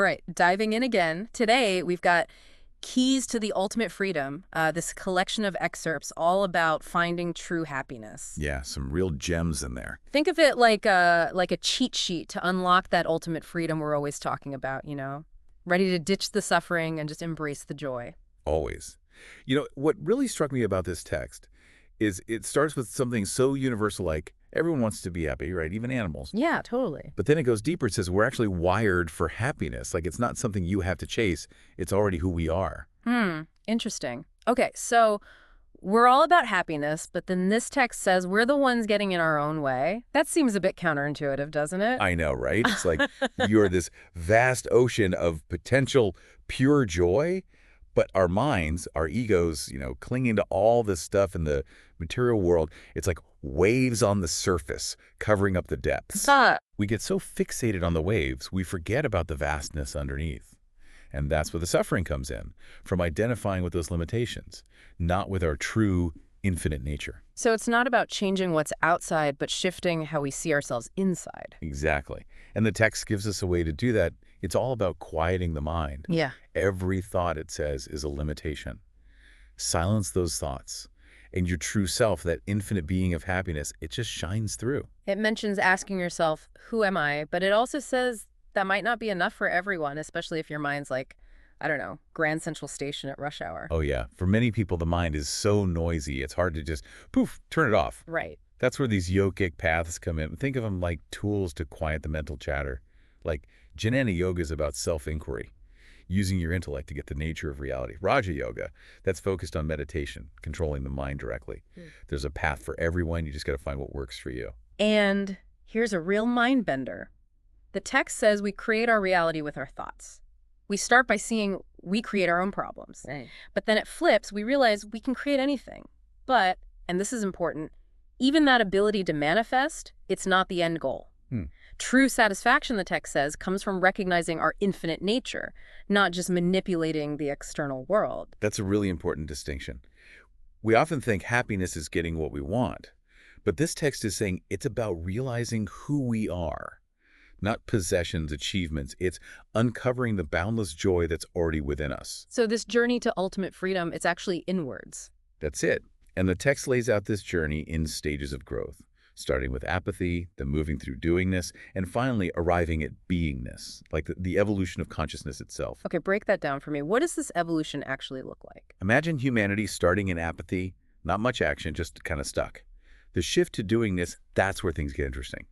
right, diving in again. Today, we've got Keys to the Ultimate Freedom, this collection of excerpts all about finding true happiness. Yeah, some real gems in there. Think of it like a cheat sheet to unlock that ultimate freedom we're always talking about, you know? Ready to ditch the suffering and just embrace the joy. Always. What really struck me about this text is it starts with something so universal like everyone wants to be happy, right? Even animals. Yeah, totally. But then it goes deeper. It says we're actually wired for happiness. Like it's not something you have to chase. It's already who we are. Interesting. Okay, so we're all about happiness, but then this text says we're the ones getting in our own way. That seems a bit counterintuitive, doesn't it? I know, right? It's like you're this vast ocean of potential pure joy, but our minds, our egos, clinging to all this stuff in the material world, it's like waves on the surface covering up the depths. We get so fixated on the waves, we forget about the vastness underneath. And that's where the suffering comes in, from identifying with those limitations, not with our true infinite nature. So it's not about changing what's outside, but shifting how we see ourselves inside. Exactly. And the text gives us a way to do that. It's all about quieting the mind. Yeah. Every thought, it says, is a limitation. Silence those thoughts. And your true self, that infinite being of happiness, it just shines through. It mentions asking yourself, who am I? But it also says that might not be enough for everyone, especially if your mind's like, I don't know, Grand Central Station at rush hour. Oh, yeah. For many people, the mind is so noisy, it's hard to just, poof, turn it off. Right. That's where these yogic paths come in. Think of them like tools to quiet the mental chatter. Like Jnana Yoga is about self-inquiry, using your intellect to get the nature of reality. Raja Yoga, that's focused on meditation, controlling the mind directly. There's a path for everyone. You just got to find what works for you. And here's a real mind bender. The text says we create our reality with our thoughts. We start by seeing we create our own problems. Right. But then it flips, we realize we can create anything. But, and this is important, even that ability to manifest, it's not the end goal. True satisfaction, the text says, comes from recognizing our infinite nature, not just manipulating the external world. That's a really important distinction. We often think happiness is getting what we want, but this text is saying it's about realizing who we are, not possessions, achievements. It's uncovering the boundless joy that's already within us. So this journey to ultimate freedom, it's actually inwards. That's it. And the text lays out this journey in stages of growth, starting with apathy, then moving through doingness, and finally arriving at beingness, like the evolution of consciousness itself. Okay, break that down for me. What does this evolution actually look like? Imagine humanity starting in apathy, not much action, just kind of stuck. The shift to doingness, that's where things get interesting.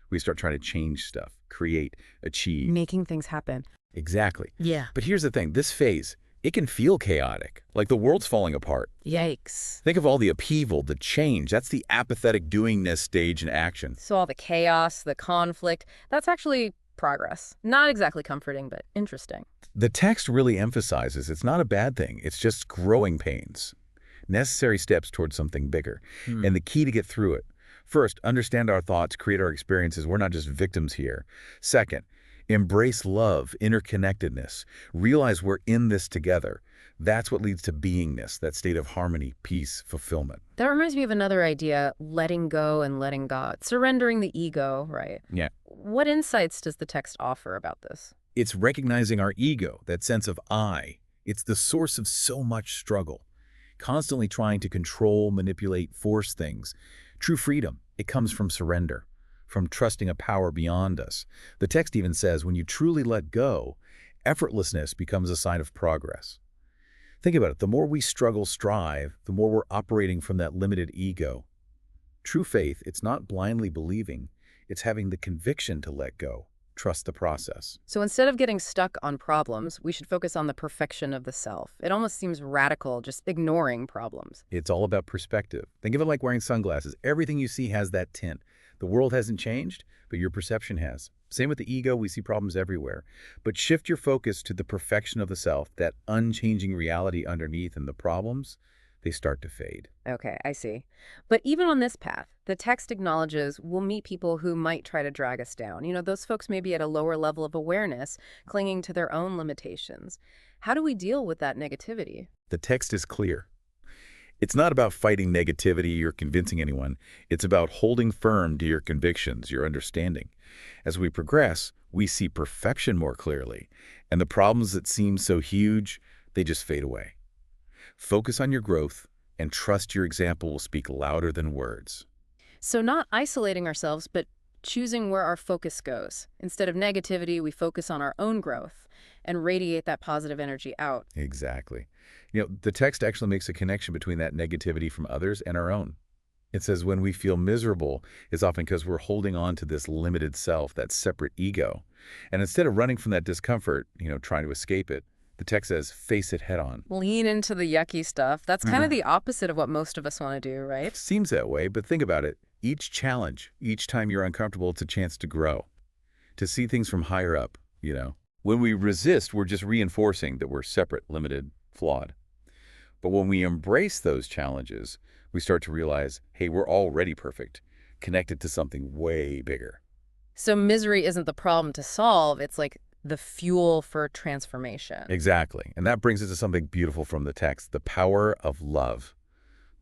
We start trying to change stuff, create, achieve. Making things happen. Exactly. Yeah. But here's the thing, this phase, it can feel chaotic, like the world's falling apart. Yikes. Think of all the upheaval, the change. That's the apathetic doingness stage in action. So all the chaos, the conflict, that's actually progress. Not exactly comforting, but interesting. The text really emphasizes it's not a bad thing. It's just growing pains, necessary steps towards something bigger, and the key to get through it. First, understand our thoughts, create our experiences. We're not just victims here. Second, embrace love, interconnectedness. Realize we're in this together. That's what leads to beingness, that state of harmony, peace, fulfillment. That reminds me of another idea, letting go and letting God, surrendering the ego, right? Yeah. What insights does the text offer about this? It's recognizing our ego, that sense of I. It's the source of so much struggle, constantly trying to control, manipulate, force things. True freedom, it comes from surrender, from trusting a power beyond us. The text even says when you truly let go, effortlessness becomes a sign of progress. Think about it. The more we struggle, strive, the more we're operating from that limited ego. True faith, it's not blindly believing. It's having the conviction to let go. Trust the process. So instead of getting stuck on problems, we should focus on the perfection of the self. It almost seems radical, just ignoring problems. It's all about perspective. Think of it like wearing sunglasses. Everything you see has that tint. The world hasn't changed, but your perception has. Same with the ego, we see problems everywhere. But shift your focus to the perfection of the self, that unchanging reality underneath, and the problems, they start to fade. Okay, I see. But even on this path, the text acknowledges we'll meet people who might try to drag us down. You know, those folks may be at a lower level of awareness, clinging to their own limitations. How do we deal with that negativity? The text is clear. It's not about fighting negativity or convincing anyone. It's about holding firm to your convictions, your understanding. As we progress, we see perfection more clearly, And the problems that seem so huge, they just fade away. Focus on your growth and trust your example will speak louder than words. So not isolating ourselves, but choosing where our focus goes. Instead of negativity, we focus on our own growth and radiate that positive energy out. Exactly. The text actually makes a connection between that negativity from others and our own. It says when we feel miserable, it's often because we're holding on to this limited self, that separate ego. And instead of running from that discomfort, trying to escape it, the text says face it head on. Lean into the yucky stuff. That's kind of the opposite of what most of us want to do, right? Seems that way, but think about it. Each challenge, each time you're uncomfortable, it's a chance to grow, to see things from higher up. When we resist, we're just reinforcing that we're separate, limited, flawed. But when we embrace those challenges, we start to realize, hey, we're already perfect, connected to something way bigger. So misery isn't the problem to solve. It's like the fuel for transformation. Exactly. And that brings us to something beautiful from the text, the power of love.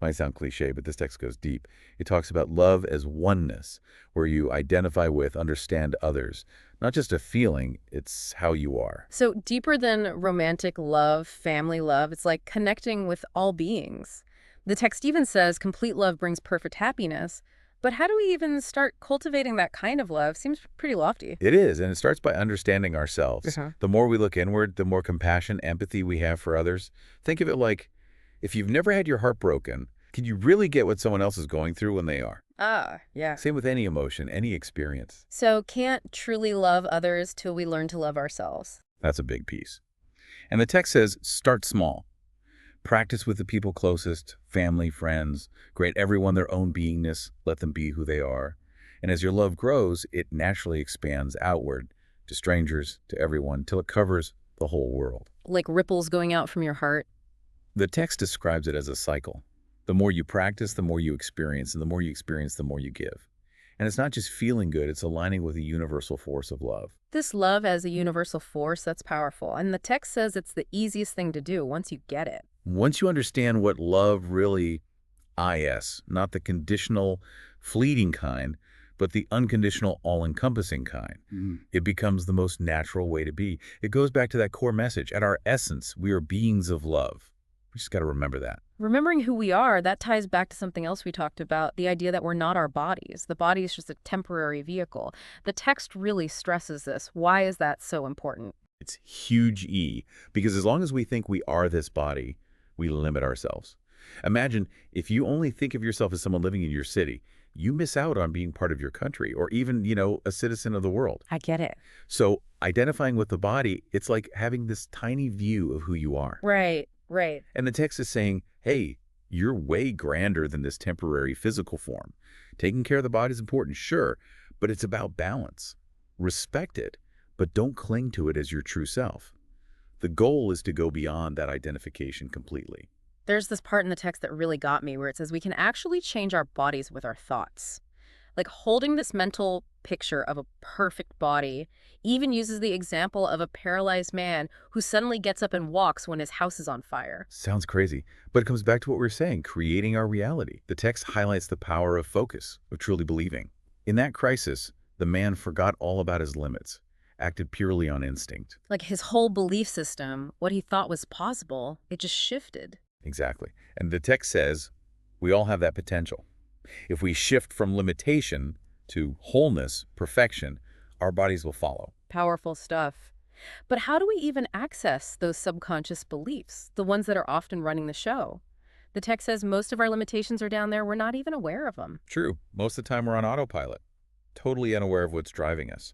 Might sound cliche, but this text goes deep. It talks about love as oneness, where you identify with, understand others. Not just a feeling, it's how you are. So deeper than romantic love, family love, it's like connecting with all beings. The text even says complete love brings perfect happiness. But how do we even start cultivating that kind of love? Seems pretty lofty. It is, and it starts by understanding ourselves. The more we look inward, the more compassion, empathy we have for others. Think of it like, if you've never had your heart broken, can you really get what someone else is going through when they are? Yeah. Same with any emotion, any experience. So can't truly love others till we learn to love ourselves. That's a big piece. And the text says, start small. Practice with the people closest, family, friends. Grant everyone their own beingness. Let them be who they are. And as your love grows, it naturally expands outward to strangers, to everyone, till it covers the whole world. Like ripples going out from your heart. The text describes it as a cycle. The more you practice, the more you experience, and the more you experience, the more you give. And it's not just feeling good, it's aligning with the universal force of love. This love as a universal force, that's powerful. And the text says it's the easiest thing to do once you get it. Once you understand what love really is, not the conditional, fleeting kind, but the unconditional, all-encompassing kind, it becomes the most natural way to be. It goes back to that core message. At our essence, we are beings of love. We just got to remember that. Remembering who we are, that ties back to something else we talked about, the idea that we're not our bodies. The body is just a temporary vehicle. The text really stresses this. Why is that so important? It's huge E, because as long as we think we are this body, we limit ourselves. Imagine if you only think of yourself as someone living in your city, you miss out on being part of your country or even, a citizen of the world. I get it. So identifying with the body, it's like having this tiny view of who you are. Right, right. And the text is saying, hey, you're way grander than this temporary physical form. Taking care of the body is important, sure, but it's about balance. Respect it, but don't cling to it as your true self. The goal is to go beyond that identification completely. There's this part in the text that really got me where it says we can actually change our bodies with our thoughts. Like holding this mental picture of a perfect body even uses the example of a paralyzed man who suddenly gets up and walks when his house is on fire. Sounds crazy, but it comes back to what we were saying, creating our reality. The text highlights the power of focus, of truly believing. In that crisis, the man forgot all about his limits, acted purely on instinct. Like his whole belief system, what he thought was possible, it just shifted. Exactly. And the text says we all have that potential. If we shift from limitation to wholeness, perfection, our bodies will follow. Powerful stuff. But how do we even access those subconscious beliefs, the ones that are often running the show? The text says most of our limitations are down there. We're not even aware of them. True. Most of the time we're on autopilot, totally unaware of what's driving us.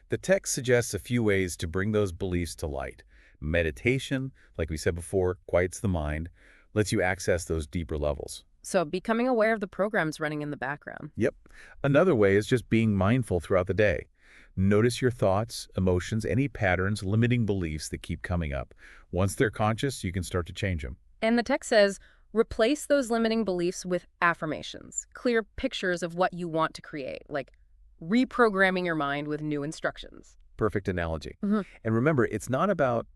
The text suggests a few ways to bring those beliefs to light. Meditation, like we said before, quiets the mind, lets you access those deeper levels. So becoming aware of the programs running in the background. Yep. Another way is just being mindful throughout the day. Notice your thoughts, emotions, any patterns, limiting beliefs that keep coming up. Once they're conscious, you can start to change them. And the text says, replace those limiting beliefs with affirmations, clear pictures of what you want to create, like reprogramming your mind with new instructions. Perfect analogy. And remember, it's not about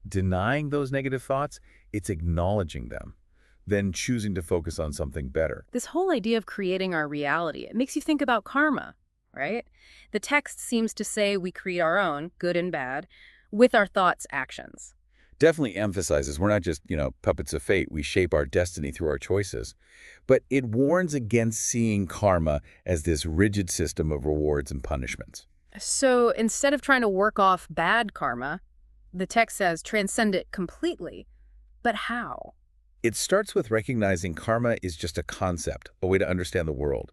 denying those negative thoughts, it's acknowledging them, then choosing to focus on something better. This whole idea of creating our reality, it makes you think about karma, right? The text seems to say we create our own, good and bad. with our thoughts, actions. Definitely emphasizes we're not just, puppets of fate. We shape our destiny through our choices. But it warns against seeing karma as this rigid system of rewards and punishments. So instead of trying to work off bad karma, the text says transcend it completely. But how? It starts with recognizing karma is just a concept, a way to understand the world.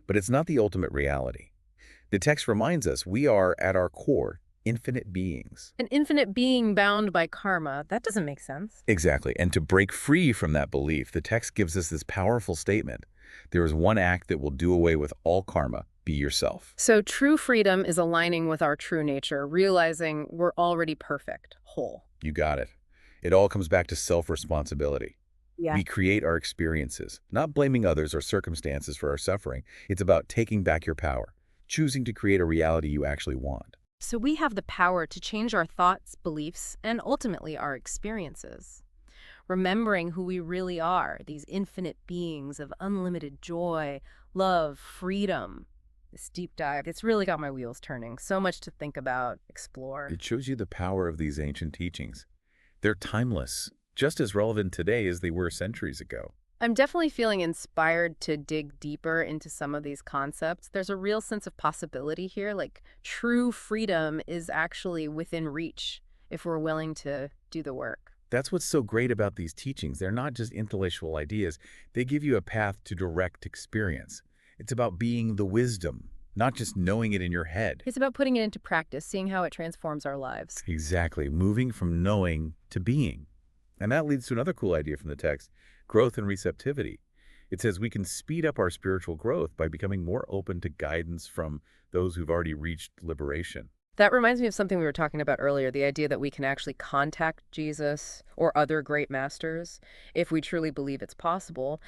But it's not the ultimate reality. The text reminds us we are, at our core, infinite beings. An infinite being bound by karma, that doesn't make sense. Exactly. And to break free from that belief, the text gives us this powerful statement. There is one act that will do away with all karma. Be yourself. So true freedom is aligning with our true nature, realizing we're already perfect, whole. You got it. It all comes back to self-responsibility. Yeah. We create our experiences, not blaming others or circumstances for our suffering. It's about taking back your power, choosing to create a reality you actually want. So we have the power to change our thoughts, beliefs, and ultimately our experiences. Remembering who we really are, these infinite beings of unlimited joy, love, freedom. This deep dive, it's really got my wheels turning. So much to think about, explore. It shows you the power of these ancient teachings. They're timeless, just as relevant today as they were centuries ago. I'm definitely feeling inspired to dig deeper into some of these concepts. There's a real sense of possibility here, like true freedom is actually within reach if we're willing to do the work. That's what's so great about these teachings. They're not just intellectual ideas. They give you a path to direct experience. It's about being the wisdom, not just knowing it in your head. It's about putting it into practice, seeing how it transforms our lives. Exactly, moving from knowing to being. And that leads to another cool idea from the text, growth and receptivity. It says we can speed up our spiritual growth by becoming more open to guidance from those who've already reached liberation. That reminds me of something we were talking about earlier, the idea that we can actually contact Jesus or other great masters if we truly believe it's possible.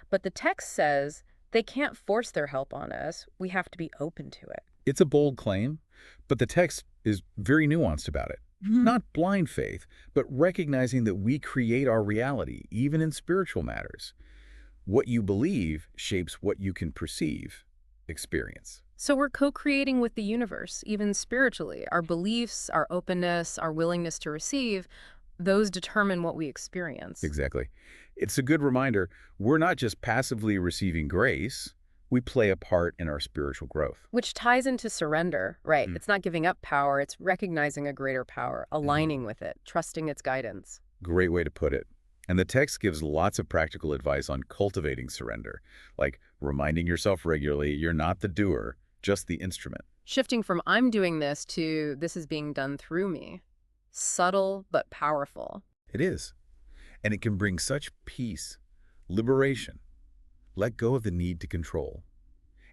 But the text says they can't force their help on us. We have to be open to it. It's a bold claim, but the text is very nuanced about it. Not blind faith, but recognizing that we create our reality, even in spiritual matters. What you believe shapes what you can perceive, experience. So we're co-creating with the universe, even spiritually. Our beliefs, our openness, our willingness to receive, those determine what we experience. Exactly. It's a good reminder, we're not just passively receiving grace, we play a part in our spiritual growth. Which ties into surrender, right? It's not giving up power, it's recognizing a greater power, aligning with it, trusting its guidance. Great way to put it. And the text gives lots of practical advice on cultivating surrender, like reminding yourself regularly you're not the doer, just the instrument. Shifting from I'm doing this to this is being done through me. Subtle but powerful. It is. And it can bring such peace, liberation. Let go of the need to control,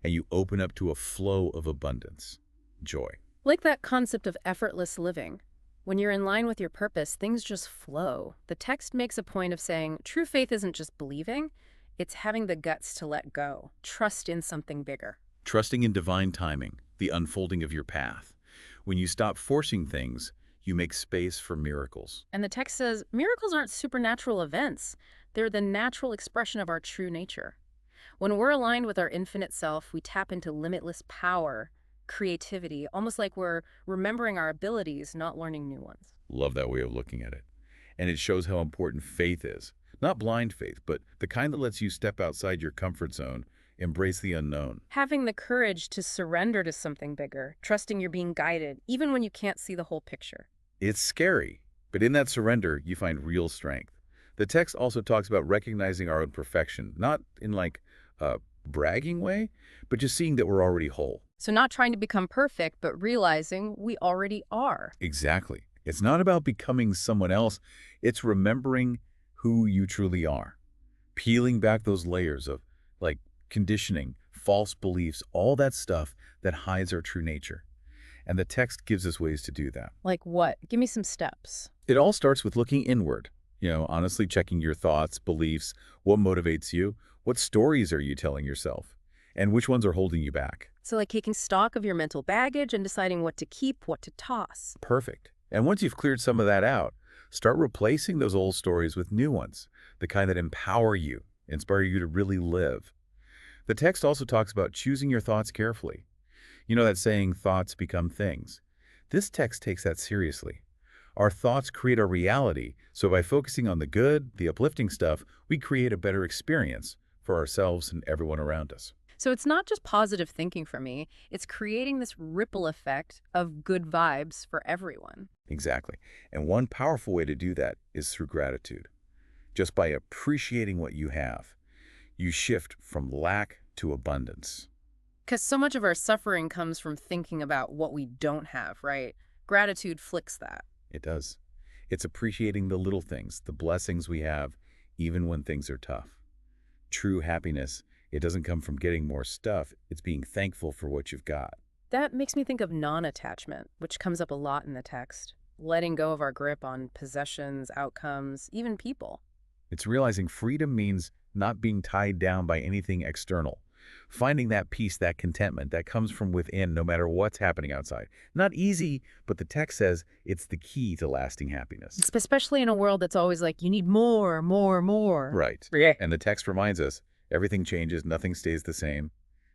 and you open up to a flow of abundance, joy. Like that concept of effortless living. When you're in line with your purpose, things just flow. The text makes a point of saying true faith isn't just believing, it's having the guts to let go, trust in something bigger. Trusting in divine timing, the unfolding of your path. When you stop forcing things, you make space for miracles. And the text says miracles aren't supernatural events. They're the natural expression of our true nature. When we're aligned with our infinite self, we tap into limitless power, creativity, almost like we're remembering our abilities, not learning new ones. Love that way of looking at it. And it shows how important faith is. Not blind faith, but the kind that lets you step outside your comfort zone, embrace the unknown. Having the courage to surrender to something bigger, trusting you're being guided, even when you can't see the whole picture. It's scary, but in that surrender, you find real strength. The text also talks about recognizing our own perfection, not in like a bragging way, but just seeing that we're already whole. So not trying to become perfect, but realizing we already are. Exactly. It's not about becoming someone else. It's remembering who you truly are. Peeling back those layers of like conditioning, false beliefs, all that stuff that hides our true nature. And the text gives us ways to do that. Like what? Give me some steps. It all starts with looking inward. Honestly checking your thoughts, beliefs, what motivates you, what stories are you telling yourself, and which ones are holding you back. So like taking stock of your mental baggage and deciding what to keep, what to toss. Perfect. And once you've cleared some of that out, start replacing those old stories with new ones, the kind that empower you, inspire you to really live. The text also talks about choosing your thoughts carefully. You know that saying, thoughts become things. This text takes that seriously. Our thoughts create our reality, so by focusing on the good, the uplifting stuff, we create a better experience for ourselves and everyone around us. So it's not just positive thinking for me, it's creating this ripple effect of good vibes for everyone. Exactly. And one powerful way to do that is through gratitude. Just by appreciating what you have, you shift from lack to abundance. Because so much of our suffering comes from thinking about what we don't have, right? Gratitude flicks that. It does. It's appreciating the little things, the blessings we have, even when things are tough. True happiness, it doesn't come from getting more stuff, it's being thankful for what you've got. That makes me think of non-attachment, which comes up a lot in the text. Letting go of our grip on possessions, outcomes, even people. It's realizing freedom means not being tied down by anything external. Finding that peace, that contentment that comes from within no matter what's happening outside. Not easy, but the text says it's the key to lasting happiness. Especially in a world that's always like, you need more, more, more. Right. Yeah. And the text reminds us, everything changes, nothing stays the same.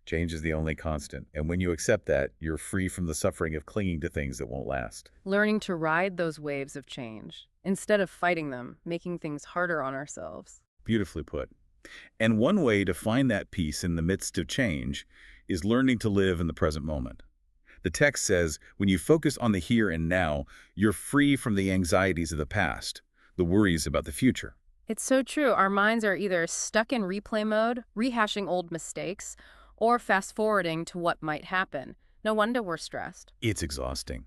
Change is the only constant. And when you accept that, you're free from the suffering of clinging to things that won't last. Learning to ride those waves of change, instead of fighting them, making things harder on ourselves. Beautifully put. And one way to find that peace in the midst of change is learning to live in the present moment. The text says, when you focus on the here and now, you're free from the anxieties of the past, the worries about the future. It's so true. Our minds are either stuck in replay mode, rehashing old mistakes, or fast-forwarding to what might happen. No wonder we're stressed. It's exhausting.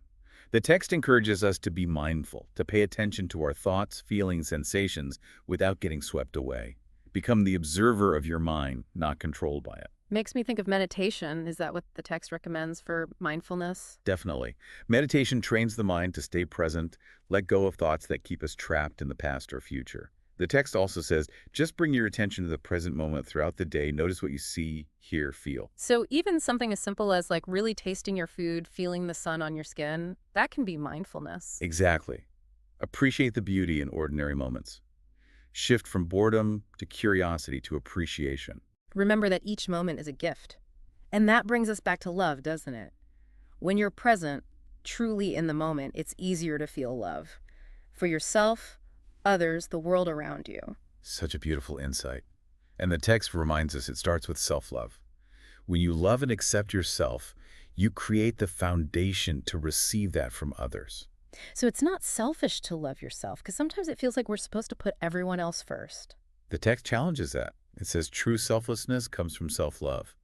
The text encourages us to be mindful, to pay attention to our thoughts, feelings, sensations without getting swept away. Become the observer of your mind, not controlled by it. Makes me think of meditation. Is that what the text recommends for mindfulness? Definitely. Meditation trains the mind to stay present, let go of thoughts that keep us trapped in the past or future. The text also says, just bring your attention to the present moment throughout the day. Notice what you see, hear, feel. So even something as simple as like really tasting your food, feeling the sun on your skin, that can be mindfulness. Exactly. Appreciate the beauty in ordinary moments. Shift from boredom to curiosity to appreciation. Remember that each moment is a gift. And that brings us back to love, doesn't it? When you're present, truly in the moment, it's easier to feel love. For yourself, others, the world around you. Such a beautiful insight. And the text reminds us it starts with self-love. When you love and accept yourself, you create the foundation to receive that from others. So it's not selfish to love yourself, because sometimes it feels like we're supposed to put everyone else first. The text challenges that. It says true selflessness comes from self-love.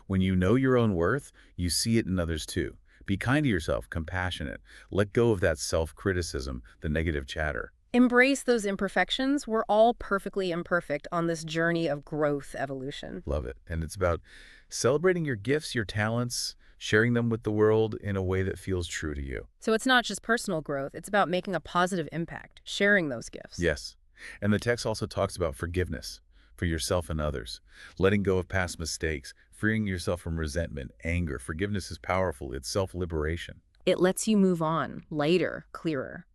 When you know your own worth, you see it in others too. Be kind to yourself, compassionate. Let go of that self-criticism, the negative chatter. Embrace those imperfections. We're all perfectly imperfect on this journey of growth evolution. Love it. And it's about celebrating your gifts, your talents, sharing them with the world in a way that feels true to you. So it's not just personal growth, it's about making a positive impact, sharing those gifts. Yes. And the text also talks about forgiveness for yourself and others, letting go of past mistakes, freeing yourself from resentment, anger. Forgiveness is powerful. It's self-liberation. It lets you move on, lighter, clearer.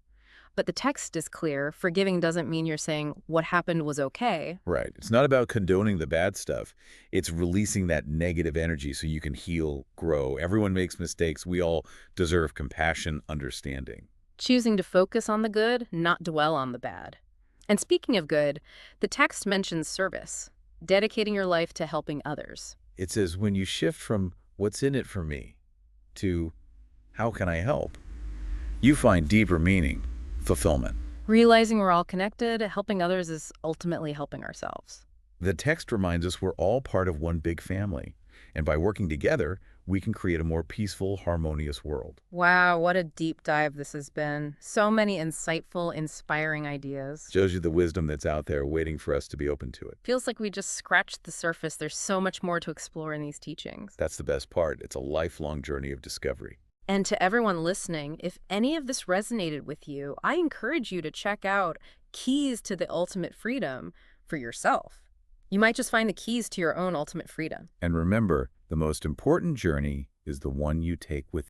But the text is clear. Forgiving doesn't mean you're saying what happened was okay. Right. It's not about condoning the bad stuff. It's releasing that negative energy so you can heal, grow. Everyone makes mistakes. We all deserve compassion, understanding. Choosing to focus on the good, not dwell on the bad. And speaking of good, the text mentions service, dedicating your life to helping others. It says when you shift from what's in it for me to how can I help, you find deeper meaning, fulfillment. Realizing we're all connected, helping others is ultimately helping ourselves. The text reminds us we're all part of one big family, and by working together, we can create a more peaceful, harmonious world. Wow, what a deep dive this has been. So many insightful, inspiring ideas. Shows you the wisdom that's out there waiting for us to be open to it. Feels like we just scratched the surface. There's so much more to explore in these teachings. That's the best part. It's a lifelong journey of discovery. And to everyone listening, if any of this resonated with you, I encourage you to check out Keys to the Ultimate Freedom for yourself. You might just find the keys to your own ultimate freedom. And remember, the most important journey is the one you take with